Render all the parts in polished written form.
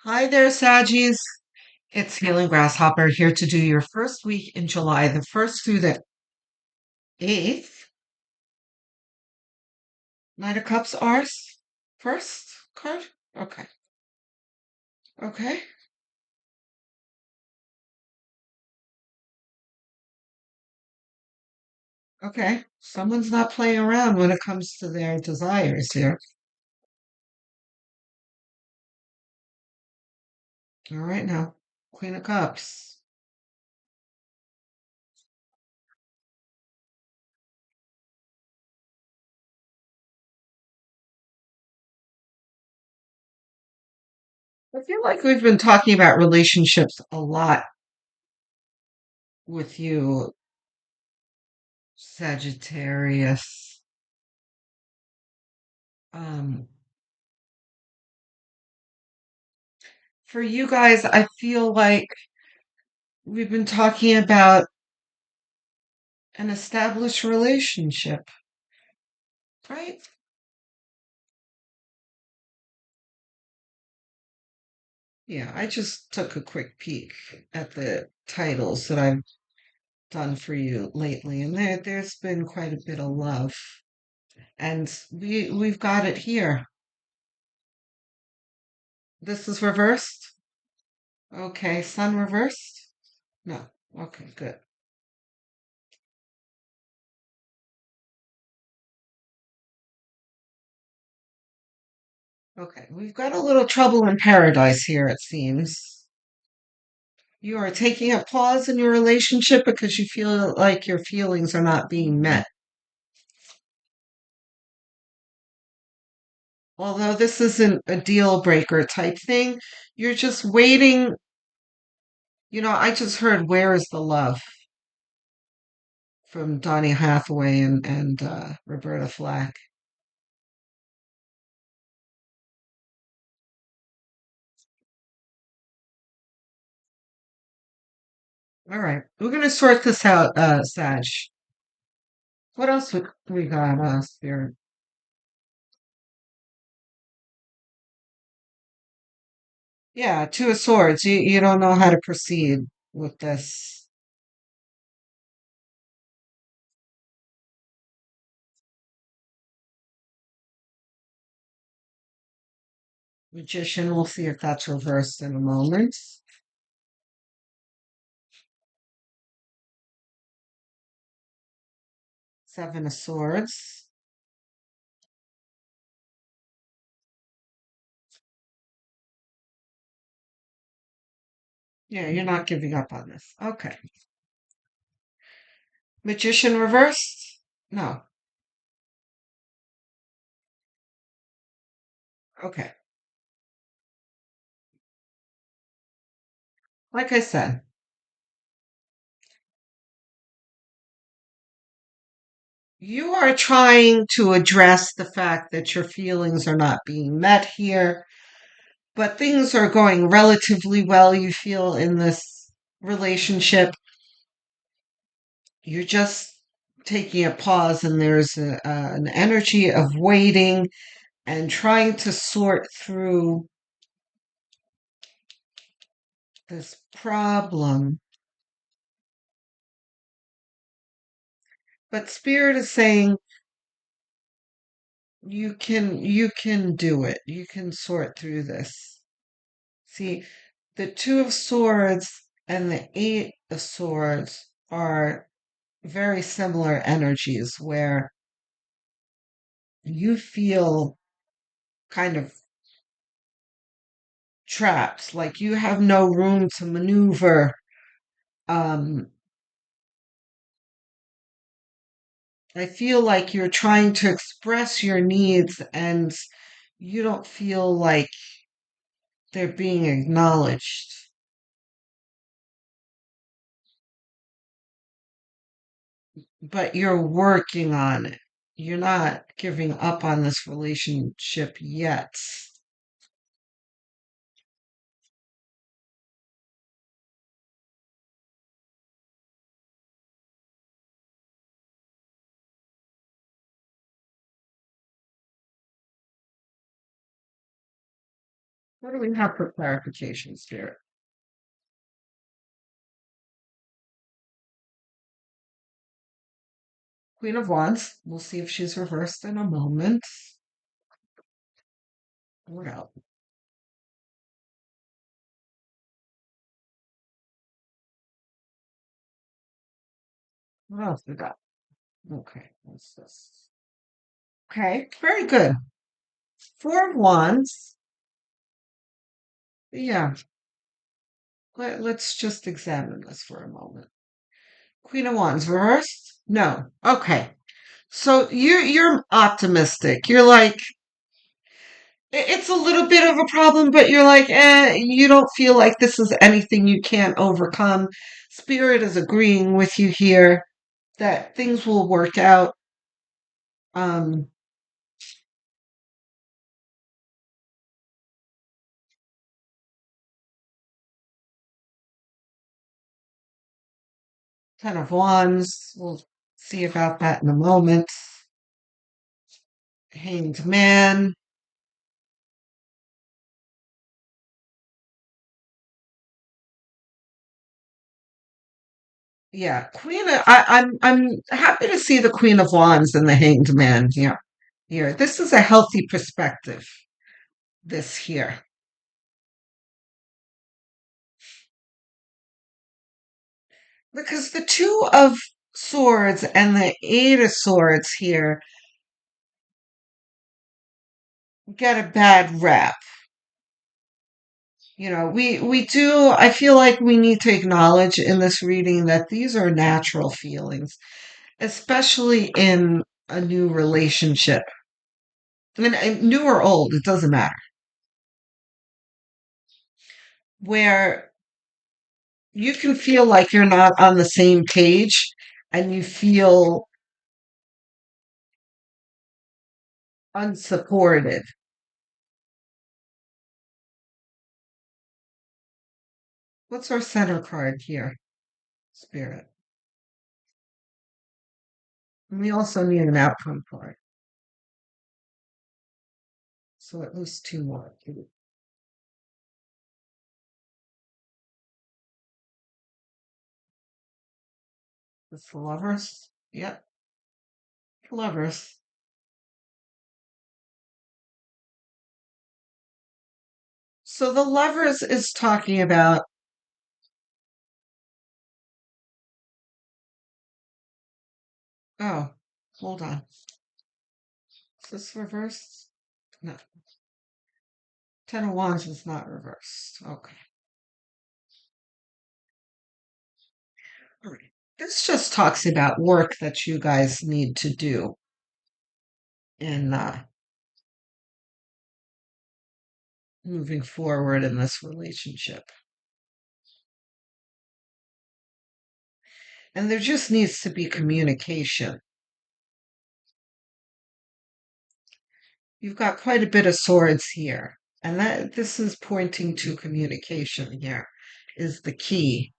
Hi there, Saggies. It's Healing Grasshopper here to do your first week in July, the 1st through the 8th. Knight of Cups ours. First card? Okay. Okay. Okay. Someone's not playing around when it comes to their desires here. All right now. Queen of Cups. I feel like we've been talking about relationships a lot with you, Sagittarius. Um, for you guys, I feel like we've been talking about an established relationship, right? Yeah, I just took a quick peek at the titles that I've done for you lately, and there's been quite a bit of love. And we've got it here. This is reversed. Okay, sun reversed? No. Okay, good. Okay, we've got a little trouble in paradise here, it seems. You are taking a pause in your relationship because you feel like your feelings are not being met. Although this isn't a deal breaker type thing, you're just waiting. I just heard "Where is the Love" from Donny Hathaway and Roberta Flack. All right, we're gonna sort this out, Sag. What else we got, Spirit? Yeah, Two of Swords. You don't know how to proceed with this. Magician. We'll see if that's reversed in a moment. Seven of Swords. Yeah, you're not giving up on this. Okay. Magician reversed? No. Okay. Like I said, you are trying to address the fact that your feelings are not being met here, but things are going relatively well, you feel, in this relationship. You're just taking a pause, and there's an energy of waiting and trying to sort through this problem. But Spirit is saying you can do it. You can sort through this. See, the Two of Swords and the Eight of Swords are very similar energies where you feel kind of trapped, like you have no room to maneuver. Um, I feel like you're trying to express your needs and you don't feel like they're being acknowledged, but you're working on it. You're not giving up on this relationship yet. What do we have for clarification, Spirit? Queen of Wands. We'll see if she's reversed in a moment. What else? What else we got? Okay, what's this? Okay, very good. Four of Wands. Yeah, let's just examine this for a moment. Queen of Wands reversed? No. Okay. So you're optimistic. You're like it's a little bit of a problem, but you're like, you don't feel like this is anything you can't overcome. Spirit is agreeing with you here that things will work out. Um, 10 of Wands. We'll see about that in a moment. Hanged Man. Yeah, I'm happy to see the Queen of Wands and the Hanged Man here. Here, this is a healthy perspective. This here, because the Two of Swords and the Eight of Swords here get a bad rap. We do. I feel like we need to acknowledge in this reading that these are natural feelings, especially in a new relationship. I mean, new or old, it doesn't matter. Where you can feel like you're not on the same page and you feel unsupported. What's our center card here, Spirit? And we also need an outcome card. So at least two more. It's the Lovers. Yep, Lovers. So the Lovers is talking about, oh, hold on. Is this reversed? No. 10 of Wands is not reversed. Okay. All right. This just talks about work that you guys need to do in moving forward in this relationship. And there just needs to be communication. You've got quite a bit of swords here. And that this is pointing to communication here is the key.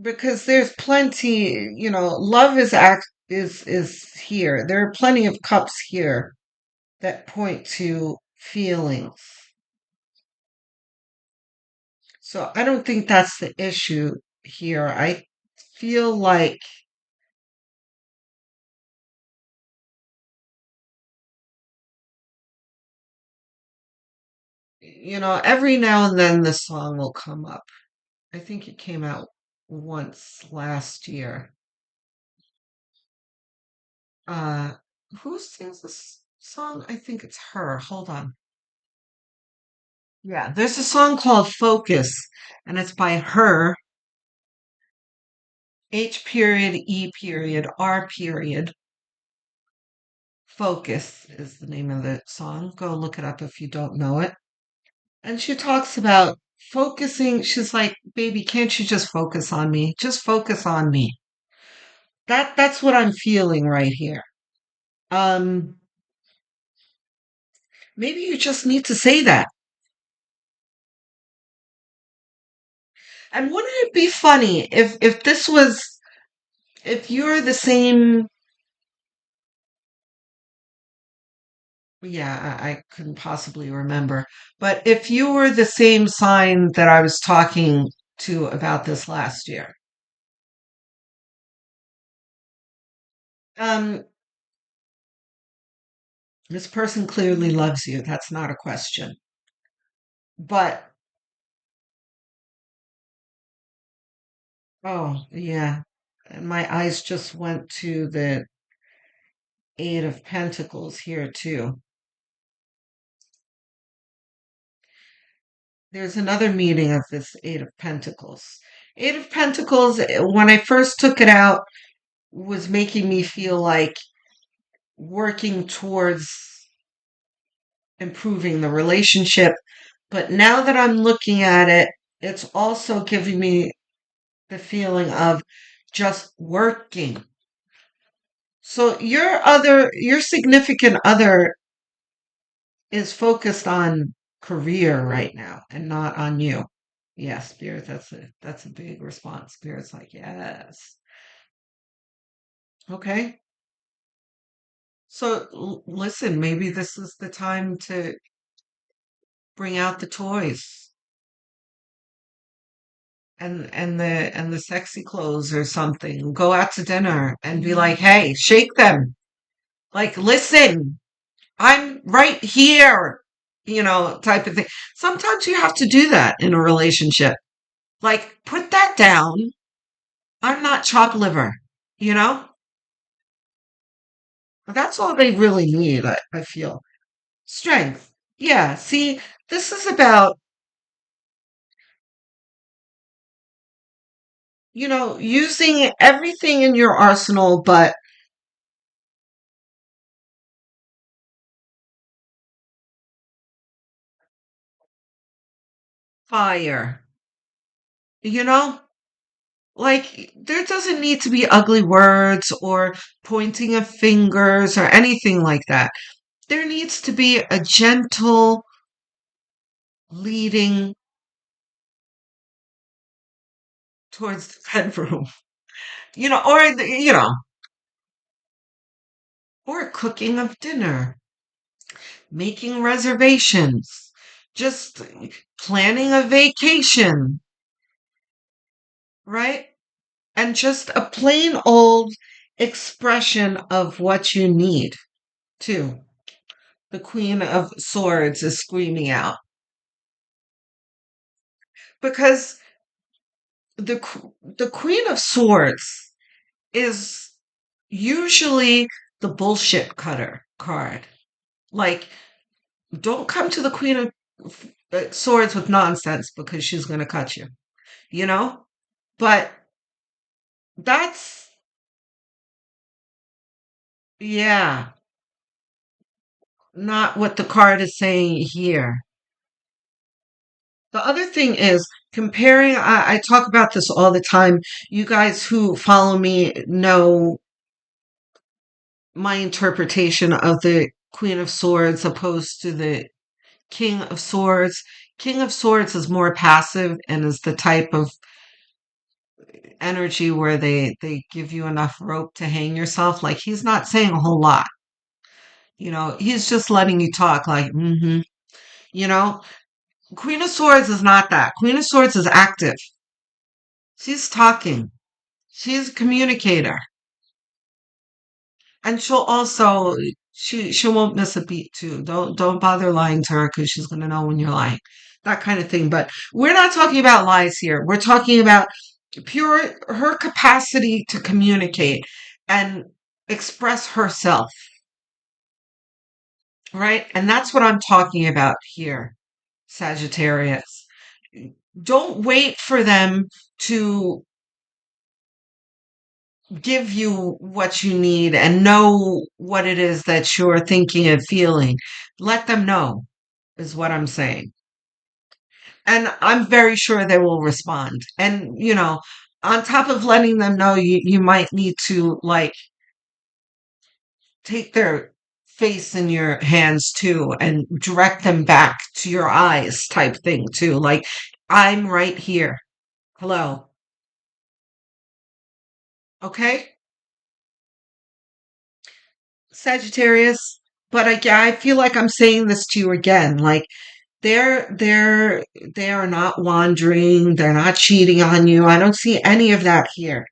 Because there's plenty, love is here. There are plenty of cups here that point to feelings. So I don't think that's the issue here. I feel like, every now and then this song will come up. I think it came out once last year. Uh, who sings this song? I think it's her. Hold on. Yeah, there's a song called Focus, and it's by her, H period, E period, R period. Focus is the name of the song. Go look it up if you don't know it. And she talks about focusing. She's like, baby, can't you just focus on me? Just focus on me. That's what I'm feeling right here. Um, maybe you just need to say that. And wouldn't it be funny if this was if you're the same Yeah, I couldn't possibly remember. But if you were the same sign that I was talking to about this last year, um, this person clearly loves you. That's not a question. But, oh, yeah, my eyes just went to the Eight of Pentacles here, too. There's another meaning of this Eight of Pentacles. Eight of Pentacles, when I first took it out, was making me feel like working towards improving the relationship. But now that I'm looking at it, it's also giving me the feeling of just working. So your significant other is focused on career right now and not on you. Yeah, Spirit, that's a big response. Spirit's like, yes. Okay. So listen, maybe this is the time to bring out the toys and the sexy clothes or something. Go out to dinner and be like, "Hey, shake them. Like, listen, I'm right here." Type of thing. Sometimes you have to do that in a relationship. Like, put that down. I'm not chopped liver, you know? That's all they really need, I feel. Strength. Yeah, see, this is about, using everything in your arsenal but fire. You know? Like, there doesn't need to be ugly words or pointing of fingers or anything like that. There needs to be a gentle leading towards the bedroom, or cooking of dinner, making reservations, just planning a vacation, right? And just a plain old expression of what you need, too. The Queen of Swords is screaming out because the Queen of Swords is usually the bullshit cutter card. Like, don't come to the Queen of Swords with nonsense because she's going to cut you, you know? But that's, yeah, not what the card is saying here. The other thing is comparing, I talk about this all the time. You guys who follow me know my interpretation of the Queen of Swords opposed to the King of Swords. King of Swords is more passive and is the type of energy where they give you enough rope to hang yourself. Like he's not saying a whole lot. He's just letting you talk like, mm-hmm. You know, Queen of Swords is not that. Queen of Swords is active. She's talking. She's a communicator. And she won't miss a beat too. Don't bother lying to her because she's gonna know when you're lying. That kind of thing. But we're not talking about lies here. We're talking about pure her capacity to communicate and express herself, right? And that's what I'm talking about here, Sagittarius. Don't wait for them to give you what you need and know what it is that you're thinking and feeling. Let them know, is what I'm saying. And I'm very sure they will respond. And, on top of letting them know, you might need to like take their face in your hands too and direct them back to your eyes type thing too. Like, I'm right here. Hello. Okay? Sagittarius. But I feel like I'm saying this to you again. Like they are not wandering. They're not cheating on you. I don't see any of that here.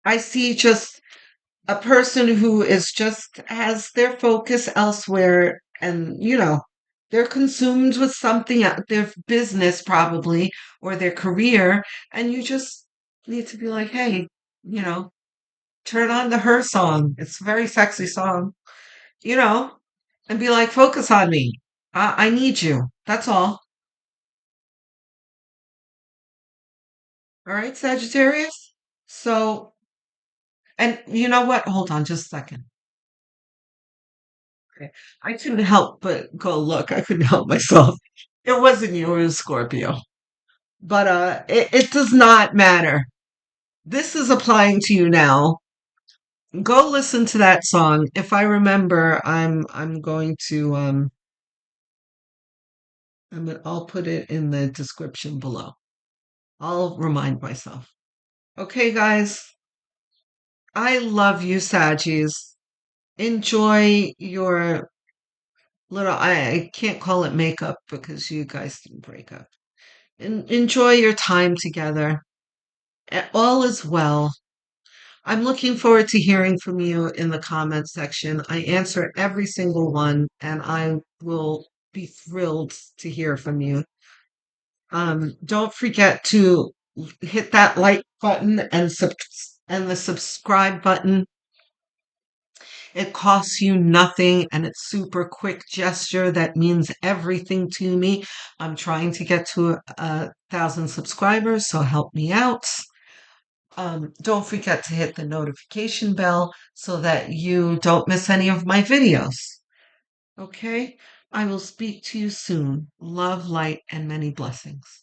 I see just a person who is just has their focus elsewhere, and they're consumed with something, their business probably, or their career, and you just need to be like, hey, you know turn on the Her song. It's a very sexy song, you know and be like, focus on me. I need you. That's all right, Sagittarius. So, and you know what, hold on just a second. Okay. I couldn't help but go look. I couldn't help myself. It wasn't you, it was Scorpio. But it does not matter. This is applying to you now. Go listen to that song. If I remember, I'm going to I'll put it in the description below. I'll remind myself. Okay, guys. I love you, Saggies. Enjoy your little I can't call it makeup because you guys didn't break up. Enjoy your time together. All is well. I'm looking forward to hearing from you in the comment section. I answer every single one, and I will be thrilled to hear from you. Don't forget to hit that like button and the subscribe button. It costs you nothing, and it's super quick gesture that means everything to me. I'm trying to get to 1,000 subscribers, so help me out. Don't forget to hit the notification bell so that you don't miss any of my videos. Okay? I will speak to you soon. Love, light, and many blessings.